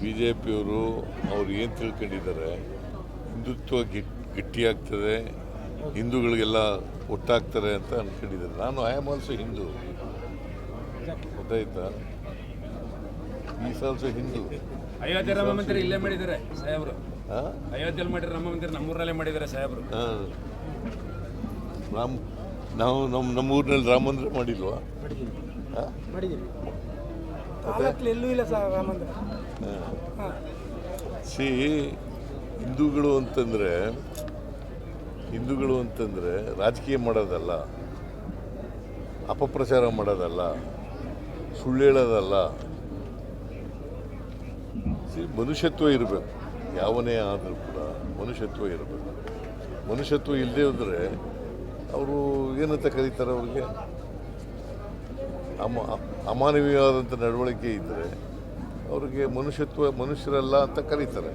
B J ಪಿಯವರು ಅವ್ರು ಏನು ತಿಳ್ಕೊಂಡಿದ್ದಾರೆ, ಹಿಂದುತ್ವ ಗಟ್ಟಿಯಾಗ್ತದೆ, ಹಿಂದೂಗಳಿಗೆಲ್ಲ ಒಟ್ಟಾಗ್ತಾರೆ ಅಂತ ಅಂದ್ಕೊಂಡಿದ್ದಾರೆ. ನಾನು ಐ ಆಮ್ ಆಲ್ಸೋ ಹಿಂದೂ, ಗೊತ್ತಾಯ್ತಾ? Is also Hindu. ಅಯೋಧ್ಯೆ ರಾಮ ಮಂದಿರ ಇಲ್ಲೇ ಮಾಡಿದ್ದಾರೆ ಸಾಹೇಬರು. ಅಯೋಧ್ಯೆಯಲ್ಲಿ ಮಾಡಿದ್ರೆ ರಾಮ ಮಂದಿರ ನಮ್ಮೂರಲ್ಲೇ ಮಾಡಿದ್ದಾರೆ ಸಾಹೇಬರು. ನಾವು ನಮ್ಮ ಊರಿನಲ್ಲಿ ರಾಮ ಮಂದಿರ ಮಾಡಿಲ್ವಾ? ಎಲ್ಲೂ ಇಲ್ಲ ಸರ್ ರಾಮ ಮಂದಿರ. ಸಿ ಹಿಂದೂಗಳು ಅಂತಂದರೆ ರಾಜಕೀಯ ಮಾಡೋದಲ್ಲ, ಅಪಪ್ರಚಾರ ಮಾಡೋದಲ್ಲ, ಸುಳ್ಳು ಹೇಳೋದಲ್ಲ. ಮನುಷ್ಯತ್ವ ಇರಬೇಕು. ಯಾವನೇ ಆದರೂ ಕೂಡ ಮನುಷ್ಯತ್ವ ಇರಬೇಕು. ಮನುಷ್ಯತ್ವ ಇಲ್ಲದೆ ಹೋದರೆ ಅವರು ಏನಂತ ಕರೀತಾರೆ? ಅವ್ರಿಗೆ ಅಮಾನವೀಯವಾದಂಥ ನಡವಳಿಕೆ ಇದ್ದರೆ ಅವ್ರಿಗೆ ಮನುಷ್ಯರಲ್ಲ ಅಂತ ಕರೀತಾರೆ.